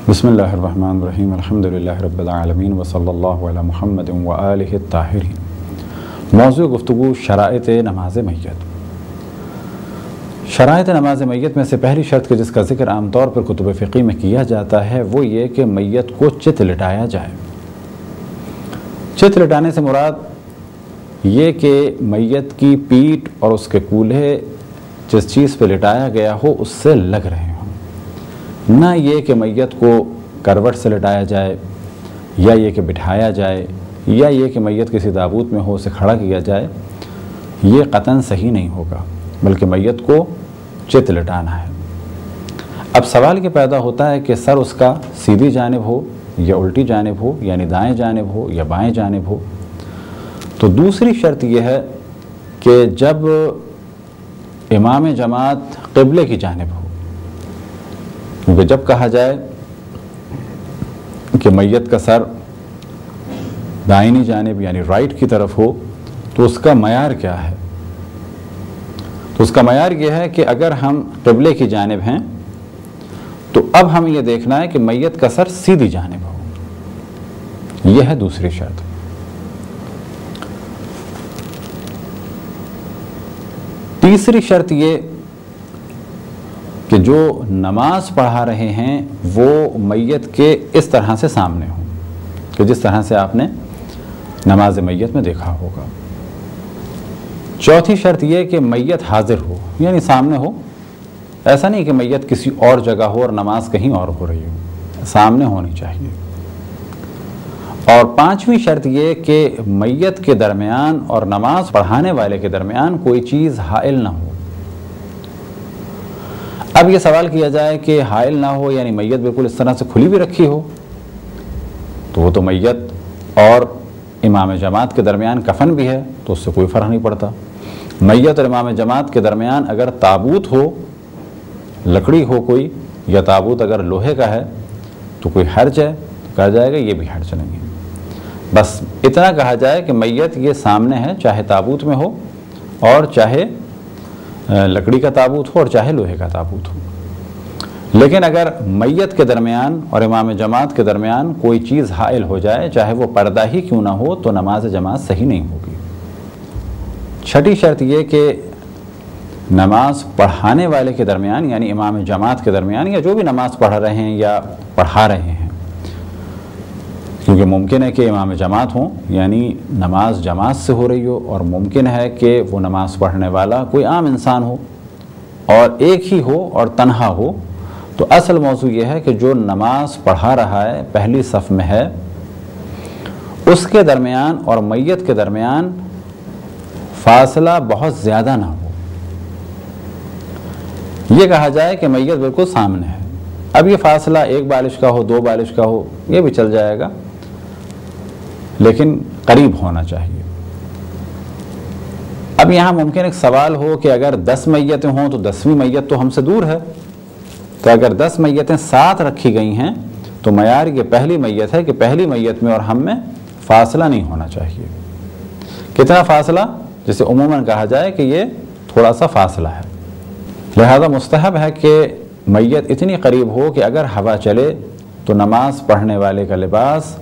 بسم اللہ الرحمن الرحیم الحمدللہ رب العالمین وصلی اللہ علی محمد وآلہ الطاہرین۔ موضوع گفتگو شرائط نماز میت۔ شرائط نماز میت میں سے پہلی شرط جس کا ذکر عام طور پر کتب فقہ میں کیا جاتا ہے وہ یہ کہ میت کو چت لٹایا جائے۔ چت لٹانے سے مراد یہ کہ میت کی پیٹھ اور اس کے کولہے جس چیز پہ لٹایا گیا ہو اس سے لگ رہے ہوں، نہ یہ کہ میت کو کروٹ سے لٹایا جائے یا یہ کہ بٹھایا جائے یا یہ کہ میت کسی تابوت میں ہو اسے کھڑا کیا جائے، یہ قطعاً صحیح نہیں ہوگا، بلکہ میت کو چت لٹانا ہے۔ اب سوال یہ پیدا ہوتا ہے کہ سر اس کا سیدھی جانب ہو یا الٹی جانب ہو، یعنی دائیں جانب ہو یا بائیں جانب ہو۔ تو دوسری شرط یہ ہے کہ جب امام جماعت قبلے کی جانب ہو، کیونکہ جب کہا جائے کہ میت کا سر دائنی جانب یعنی رائٹ کی طرف ہو تو اس کا معیار کیا ہے؟ تو اس کا معیار یہ ہے کہ اگر ہم قبلے کی جانب ہیں تو اب ہمیں یہ دیکھنا ہے کہ میت کا سر سیدھی جانب ہو۔ یہ ہے دوسری شرط۔ تیسری شرط یہ کہ جو نماز پڑھا رہے ہیں وہ میت کے اس طرح سے سامنے ہوں کہ جس طرح سے آپ نے نماز میت میں دیکھا ہوگا۔ چوتھی شرط یہ کہ میت حاضر ہو، یعنی سامنے ہو، ایسا نہیں کہ میت کسی اور جگہ ہو اور نماز کہیں اور ہو رہی ہو، سامنے ہونی چاہیے۔ اور پانچویں شرط یہ کہ میت کے درمیان اور نماز پڑھانے والے کے درمیان کوئی چیز حائل نہ ہو۔ اب یہ سوال کیا جائے کہ حائل نہ ہو یعنی میت بالکل اس طرح سے کھلی بھی رکھی ہو تو وہ تو میت اور امام جماعت کے درمیان کفن بھی ہے تو اس سے کوئی فرق نہیں پڑتا۔ میت اور امام جماعت کے درمیان اگر تابوت ہو، لکڑی ہو کوئی، یا تابوت اگر لوہے کا ہے تو کوئی حرج ہے تو کہا جائے گا یہ بھی حرج نہیں ہے۔ بس اتنا کہا جائے کہ میت یہ سامنے ہے، چاہے تابوت میں ہو اور چاہے لکڑی کا تابوت ہو اور چاہے لوہے کا تابوت ہو۔ لیکن اگر میت کے درمیان اور امام جماعت کے درمیان کوئی چیز حائل ہو جائے، چاہے وہ پردہ ہی کیوں نہ ہو، تو نماز جماعت صحیح نہیں ہوگی۔ چھٹی شرط یہ کہ نماز پڑھانے والے کے درمیان یعنی امام جماعت کے درمیان یا جو بھی نماز پڑھ رہے ہیں یا پڑھا رہے ہیں، کیونکہ ممکن ہے کہ امام جماعت ہوں یعنی نماز جماعت سے ہو رہی ہو، اور ممکن ہے کہ وہ نماز پڑھنے والا کوئی عام انسان ہو اور ایک ہی ہو اور تنہا ہو، تو اصل موضوع یہ ہے کہ جو نماز پڑھا رہا ہے پہلی صف میں ہے اس کے درمیان اور میت کے درمیان فاصلہ بہت زیادہ نہ ہو۔ یہ کہا جائے کہ میت بالکل سامنے ہے، اب یہ فاصلہ 1 بالش کا ہو، 2 بالش کا ہو، یہ بھی چل جائے گا، لیکن قریب ہونا چاہیے۔ اب یہاں ممکن ایک سوال ہو کہ اگر 10 میتیں ہوں تو 10ویں میت تو ہم سے دور ہے، تو اگر 10 میتیں ساتھ رکھی گئی ہیں تو معیار یہ پہلی میت ہے کہ پہلی میت میں اور ہم میں فاصلہ نہیں ہونا چاہیے۔ کتنا فاصلہ؟ جسے عموماً کہا جائے کہ یہ تھوڑا سا فاصلہ ہے۔ لہذا مستحب ہے کہ میت اتنی قریب ہو کہ اگر ہوا چلے تو نماز پڑھنے والے کا لباس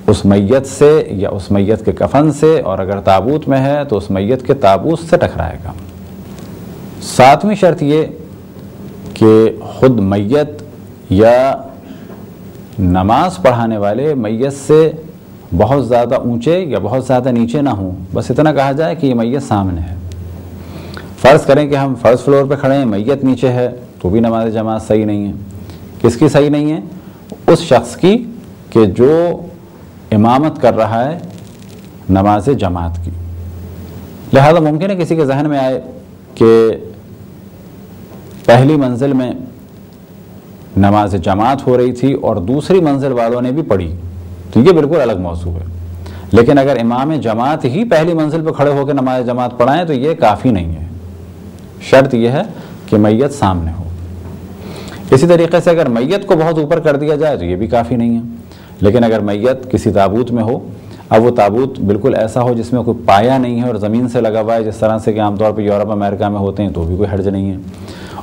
اس میت سے یا اس میت کے کفن سے، اور اگر تابوت میں ہے تو اس میت کے تابوت سے ٹکرائے گا۔ 7ویں شرط یہ کہ خود میت یا نماز پڑھانے والے میت سے بہت زیادہ اونچے یا بہت زیادہ نیچے نہ ہوں، بس اتنا کہا جائے کہ یہ میت سامنے ہے۔ فرض کریں کہ ہم فرسٹ فلور پہ کھڑے ہیں، میت نیچے ہے، تو بھی نماز جماعت صحیح نہیں ہے۔ کس کی صحیح نہیں ہے؟ اس شخص کی کہ جو امامت کر رہا ہے نماز جماعت کی۔ لہذا ممکن ہے کسی کے ذہن میں آئے کہ پہلی منزل میں نماز جماعت ہو رہی تھی اور دوسری منزل والوں نے بھی پڑھی، تو یہ بالکل الگ موضوع ہے۔ لیکن اگر امام جماعت ہی پہلی منزل پہ کھڑے ہو کے نماز جماعت پڑھائیں تو یہ کافی نہیں ہے۔ شرط یہ ہے کہ میت سامنے ہو۔ اسی طریقے سے اگر میت کو بہت اوپر کر دیا جائے تو یہ بھی کافی نہیں ہے۔ لیکن اگر میت کسی تابوت میں ہو، اب وہ تابوت بالکل ایسا ہو جس میں کوئی پایا نہیں ہے اور زمین سے لگا ہوا ہے، جس طرح سے کہ عام طور پہ یورپ امریکہ میں ہوتے ہیں، تو بھی کوئی حرج نہیں ہے۔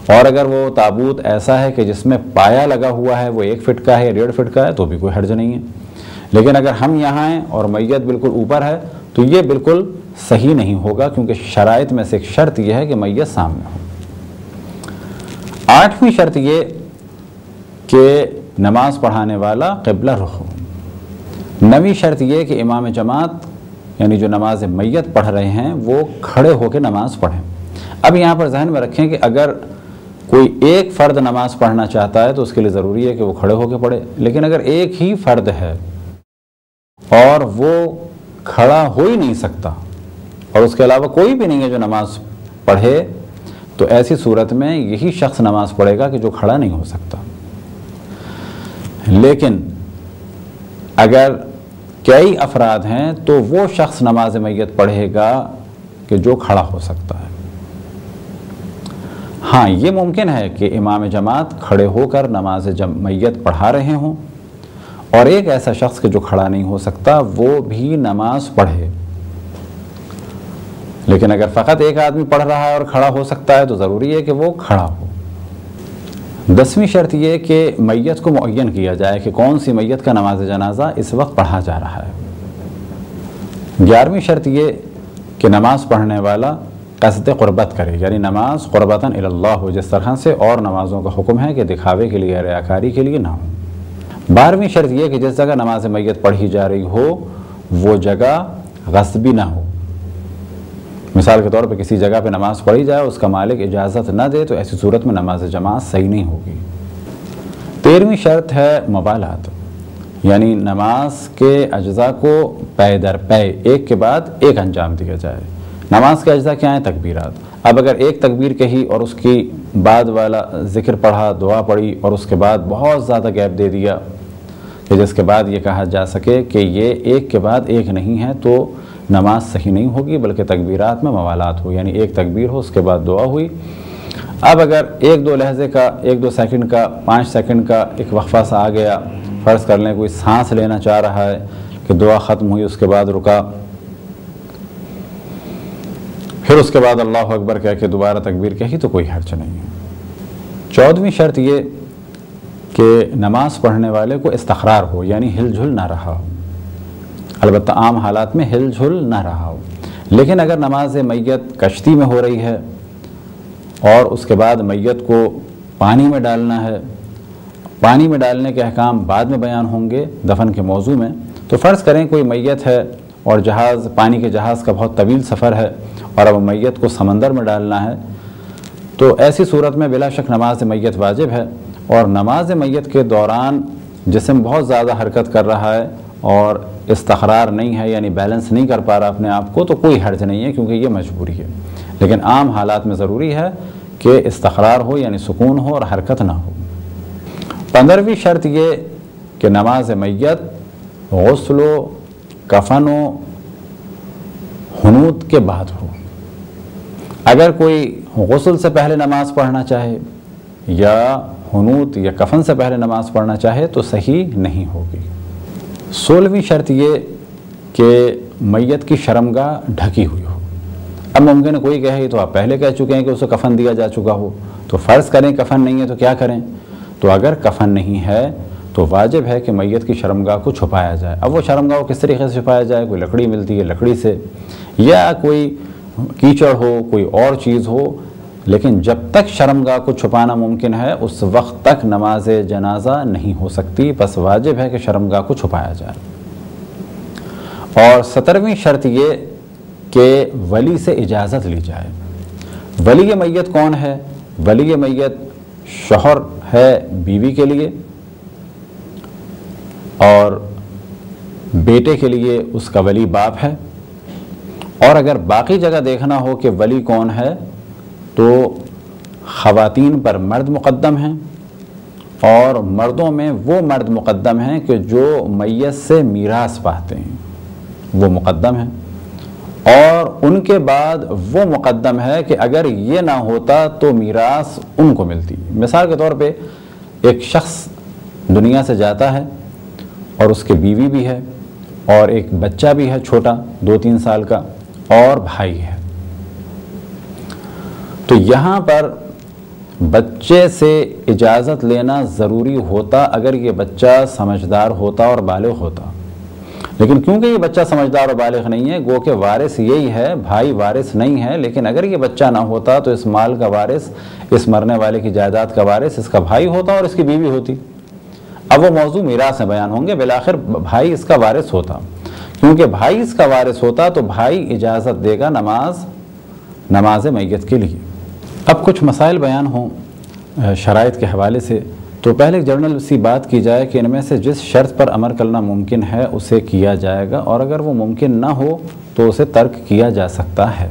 اور اگر وہ تابوت ایسا ہے کہ جس میں پایا لگا ہوا ہے وہ 1 فٹ کا ہے یا 1.5 فٹ کا ہے تو بھی کوئی حرج نہیں ہے. لیکن اگر ہم یہاں ہیں اور میت بالکل اوپر ہے تو یہ بالکل صحیح نہیں ہوگا، کیونکہ شرائط میں سے ایک شرط یہ ہے کہ میت سامنے ہو. 8ویں شرط یہ کہ نماز پڑھانے والا قبلہ رخ ہو. 9ویں شرط یہ کہ امام جماعت یعنی جو نماز میت پڑھ رہے ہیں وہ کھڑے ہو کے نماز پڑھیں. اب یہاں پر ذہن میں رکھیں کہ اگر کوئی ایک فرد نماز پڑھنا چاہتا ہے تو اس کے لیے ضروری ہے کہ وہ کھڑے ہو کے پڑھے. لیکن اگر ایک ہی فرد ہے اور وہ کھڑا ہو ہی نہیں سکتا اور اس کے علاوہ کوئی بھی نہیں ہے جو نماز پڑھے، تو ایسی صورت میں یہی شخص نماز پڑھے گا کہ جو کھڑا نہیں ہو سکتا. لیکن اگر کئی افراد ہیں تو وہ شخص نماز میت پڑھے گا کہ جو کھڑا ہو سکتا ہے. ہاں یہ ممکن ہے کہ امام جماعت کھڑے ہو کر نماز میت پڑھا رہے ہوں اور ایک ایسا شخص کہ جو کھڑا نہیں ہو سکتا وہ بھی نماز پڑھے. لیکن اگر فقط ایک آدمی پڑھ رہا ہے اور کھڑا ہو سکتا ہے تو ضروری ہے کہ وہ کھڑا ہو. 10ویں شرط یہ کہ میت کو معین کیا جائے کہ کون سی میت کا نماز جنازہ اس وقت پڑھا جا رہا ہے. 11ویں شرط یہ کہ نماز پڑھنے والا قصد قربت کرے، یعنی نماز قربتاً الی اللہ ہو، جس طرح سے اور نمازوں کا حکم ہے کہ دکھاوے کے لیے ریاکاری کے لیے نہ ہو. 12ویں شرط یہ کہ جس جگہ نماز میت پڑھی جا رہی ہو وہ جگہ غصبی نہ ہو. مثال کے طور پہ کسی جگہ پہ نماز پڑھی جائے اس کا مالک اجازت نہ دے تو ایسی صورت میں نماز جماعت صحیح نہیں ہوگی. 13ویں شرط ہے مبالات، یعنی نماز کے اجزاء کو پے در پے ایک کے بعد ایک انجام دیا جائے. نماز کے اجزاء کیا ہیں؟ تکبیرات. اب اگر ایک تکبیر کہی اور اس کی بعد والا ذکر پڑھا، دعا پڑھی اور اس کے بعد بہت زیادہ گیپ دے دیا کہ جس کے بعد یہ کہا جا سکے کہ یہ ایک کے بعد ایک نہیں ہے، تو نماز صحیح نہیں ہوگی بلکہ تکبیرات میں موالات ہو، یعنی ایک تکبیر ہو اس کے بعد دعا ہوئی. اب اگر 1-2 لحظے کا، 1-2 سیکنڈ کا، 5 سیکنڈ کا ایک وقفہ سا آ گیا، فرض کر لیں کوئی سانس لینا چاہ رہا ہے کہ دعا ختم ہوئی اس کے بعد رکا، پھر اس کے بعد اللہ اکبر کہہ کے دوبارہ تکبیر کہی تو کوئی حرج نہیں ہے. 14ویں شرط یہ کہ نماز پڑھنے والے کو استقرار ہو، یعنی ہل جھل نہ رہا ہو. البتہ عام حالات میں ہل جھل نہ رہا ہو. لیکن اگر نماز میت کشتی میں ہو رہی ہے اور اس کے بعد میت کو پانی میں ڈالنا ہے، پانی میں ڈالنے کے احکام بعد میں بیان ہوں گے دفن کے موضوع میں، تو فرض کریں کوئی میت ہے اور جہاز، پانی کے جہاز کا بہت طویل سفر ہے اور اب میت کو سمندر میں ڈالنا ہے، تو ایسی صورت میں بلا شک نماز میت واجب ہے. اور نماز میت کے دوران جسم بہت زیادہ حرکت کر رہا ہے اور استقرار نہیں ہے، یعنی بیلنس نہیں کر پا رہا اپنے آپ کو، تو کوئی حرج نہیں ہے کیونکہ یہ مجبوری ہے. لیکن عام حالات میں ضروری ہے کہ استقرار ہو، یعنی سکون ہو اور حرکت نہ ہو. 15ویں شرط یہ کہ نماز میت غسل و کفن و حنوط کے بعد ہو. اگر کوئی غسل سے پہلے نماز پڑھنا چاہے یا حنوط یا کفن سے پہلے نماز پڑھنا چاہے تو صحیح نہیں ہوگی. 16ویں شرط یہ کہ میت کی شرمگاہ ڈھکی ہوئی ہو. اب ممکن ہے کوئی کہے تو آپ پہلے کہہ چکے ہیں کہ اسے کفن دیا جا چکا ہو، تو فرض کریں کفن نہیں ہے تو کیا کریں؟ تو اگر کفن نہیں ہے تو واجب ہے کہ میت کی شرمگاہ کو چھپایا جائے. اب وہ شرمگاہ کو کس طریقے سے چھپایا جائے؟ کوئی لکڑی ملتی ہے لکڑی سے، یا کوئی کیچڑ ہو، کوئی اور چیز ہو، لیکن جب تک شرمگاہ کو چھپانا ممکن ہے اس وقت تک نماز جنازہ نہیں ہو سکتی، بس واجب ہے کہ شرمگاہ کو چھپایا جائے. اور 17ویں شرط یہ کہ ولی سے اجازت لی جائے. ولی میت کون ہے؟ ولی میت شوہر ہے بیوی کے لیے، اور بیٹے کے لیے اس کا ولی باپ ہے. اور اگر باقی جگہ دیکھنا ہو کہ ولی کون ہے تو خواتین پر مرد مقدم ہیں اور مردوں میں وہ مرد مقدم ہیں کہ جو میت سے میراث پاتے ہیں، وہ مقدم ہیں. اور ان کے بعد وہ مقدم ہے کہ اگر یہ نہ ہوتا تو میراث ان کو ملتی. مثال کے طور پہ ایک شخص دنیا سے جاتا ہے اور اس کے بیوی بھی ہے اور ایک بچہ بھی ہے چھوٹا 2-3 سال کا اور بھائی ہے. تو یہاں پر بچے سے اجازت لینا ضروری ہوتا اگر یہ بچہ سمجھدار ہوتا اور بالغ ہوتا، لیکن کیونکہ یہ بچہ سمجھدار اور بالغ نہیں ہے، گو کہ وارث یہی ہے، بھائی وارث نہیں ہے، لیکن اگر یہ بچہ نہ ہوتا تو اس مال کا وارث، اس مرنے والے کی جائیداد کا وارث اس کا بھائی ہوتا اور اس کی بیوی ہوتی۔ اب وہ موضوع میراث میں بیان ہوں گے، بالآخر بھائی اس کا وارث ہوتا، کیونکہ بھائی اس کا وارث ہوتا تو بھائی اجازت دے گا نماز میت کے لیے۔ اب کچھ مسائل بیان ہوں شرائط کے حوالے سے، تو پہلے ایک جنرل سی بات کی جائے کہ ان میں سے جس شرط پر عمل کرنا ممکن ہے اسے کیا جائے گا، اور اگر وہ ممکن نہ ہو تو اسے ترک کیا جا سکتا ہے۔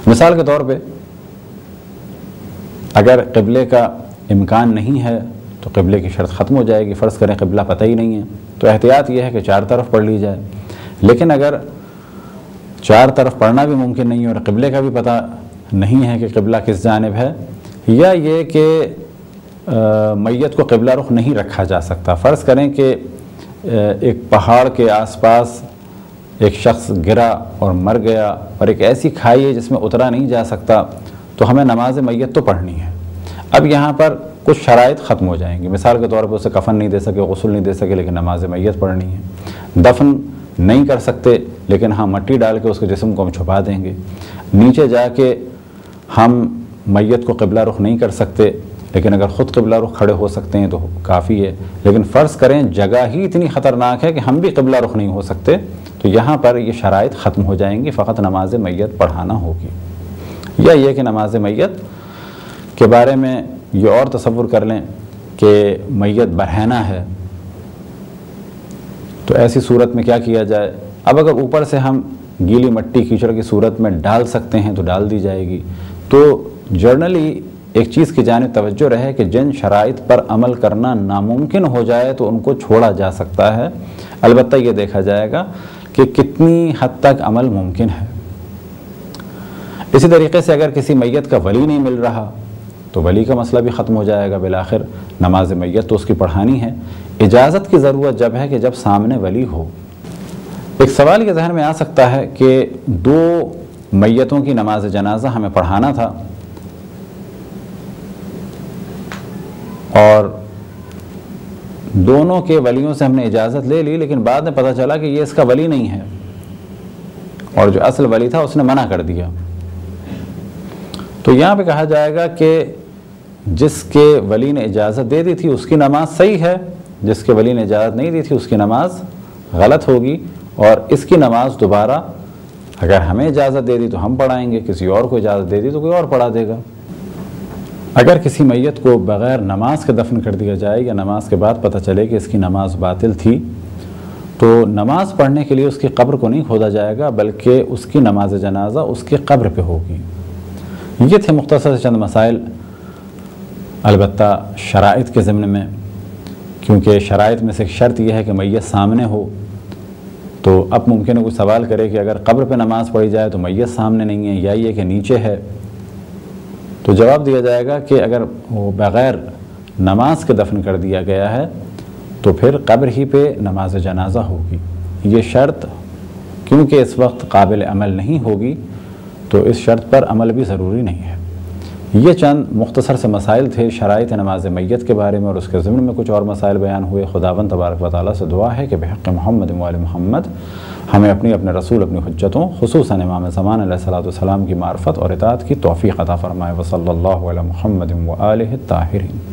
مثال کے طور پہ اگر قبلے کا امکان نہیں ہے تو قبلے کی شرط ختم ہو جائے گی۔ فرض کریں قبلہ پتہ ہی نہیں ہے تو احتیاط یہ ہے کہ 4 طرف پڑھ لی جائے، لیکن اگر 4 طرف پڑھنا بھی ممکن نہیں ہے اور قبلے کا بھی پتہ نہیں ہے کہ قبلہ کس جانب ہے، یا یہ کہ میت کو قبلہ رخ نہیں رکھا جا سکتا۔ فرض کریں کہ ایک پہاڑ کے آس پاس ایک شخص گرا اور مر گیا اور ایک ایسی کھائی ہے جس میں اترا نہیں جا سکتا، تو ہمیں نماز میت تو پڑھنی ہے۔ اب یہاں پر کچھ شرائط ختم ہو جائیں گی۔ مثال کے طور پر اسے کفن نہیں دے سکے، غسل نہیں دے سکے، لیکن نماز میت پڑھنی ہے۔ دفن نہیں کر سکتے، لیکن ہاں مٹی ڈال کے اس کے جسم کو ہم چھپا دیں گے۔ نیچے جا کے ہم میت کو قبلہ رخ نہیں کر سکتے، لیکن اگر خود قبلہ رخ کھڑے ہو سکتے ہیں تو کافی ہے۔ لیکن فرض کریں جگہ ہی اتنی خطرناک ہے کہ ہم بھی قبلہ رخ نہیں ہو سکتے، تو یہاں پر یہ شرائط ختم ہو جائیں گی، فقط نماز میت پڑھانا ہوگی۔ یا یہ کہ نماز میت کے بارے میں یہ اور تصور کر لیں کہ میت برہنہ ہے، تو ایسی صورت میں کیا کیا جائے؟ اب اگر اوپر سے ہم گیلی مٹی کیچڑ کی صورت میں ڈال سکتے ہیں تو ڈال دی جائے گی۔ تو جرنلی ایک چیز کی جانب توجہ رہے کہ جن شرائط پر عمل کرنا ناممکن ہو جائے تو ان کو چھوڑا جا سکتا ہے، البتہ یہ دیکھا جائے گا کہ کتنی حد تک عمل ممکن ہے۔ اسی طریقے سے اگر کسی میت کا ولی نہیں مل رہا تو ولی کا مسئلہ بھی ختم ہو جائے گا۔ بالآخر نماز میت تو اس کی پڑھانی ہے۔ اجازت کی ضرورت جب ہے کہ جب سامنے ولی ہو۔ ایک سوال یہ ذہن میں آ سکتا ہے کہ 2 میتوں کی نماز جنازہ ہمیں پڑھانا تھا اور دونوں کے ولیوں سے ہم نے اجازت لے لی، لیکن بعد میں پتہ چلا کہ یہ اس کا ولی نہیں ہے اور جو اصل ولی تھا اس نے منع کر دیا۔ تو یہاں پہ کہا جائے گا کہ جس کے ولی نے اجازت دے دی تھی اس کی نماز صحیح ہے، جس کے ولی نے اجازت نہیں دی تھی اس کی نماز غلط ہوگی، اور اس کی نماز دوبارہ اگر ہمیں اجازت دے دی تو ہم پڑھائیں گے، کسی اور کو اجازت دے دی تو کوئی اور پڑھا دے گا۔ اگر کسی میت کو بغیر نماز کے دفن کر دیا جائے یا نماز کے بعد پتہ چلے کہ اس کی نماز باطل تھی، تو نماز پڑھنے کے لیے اس کی قبر کو نہیں کھودا جائے گا، بلکہ اس کی نماز جنازہ اس کی قبر پہ ہوگی۔ یہ تھے مختصر سے چند مسائل، البتہ شرائط کے ضمن میں، کیونکہ شرائط میں سے ایک شرط یہ ہے کہ میت سامنے ہو۔ تو اب ممکن ہے کوئی سوال کرے کہ اگر قبر پہ نماز پڑھی جائے تو میت سامنے نہیں ہے، یا یہ کہ نیچے ہے، تو جواب دیا جائے گا کہ اگر وہ بغیر نماز کے دفن کر دیا گیا ہے تو پھر قبر ہی پہ نماز جنازہ ہوگی۔ یہ شرط کیونکہ اس وقت قابل عمل نہیں ہوگی تو اس شرط پر عمل بھی ضروری نہیں ہے۔ یہ چند مختصر سے مسائل تھے شرائط نماز میت کے بارے میں، اور اس کے ضمن میں کچھ اور مسائل بیان ہوئے۔ خداوند تبارک و تعالیٰ سے دعا ہے کہ بحق محمد و آل محمد ہمیں اپنے رسول اپنی حجتوں خصوصاً امام زمان علیہ السلام کی معرفت اور اطاعت کی توفیق عطا فرمائے۔ وصلی اللہ علی محمد و آلہ الطاہرین۔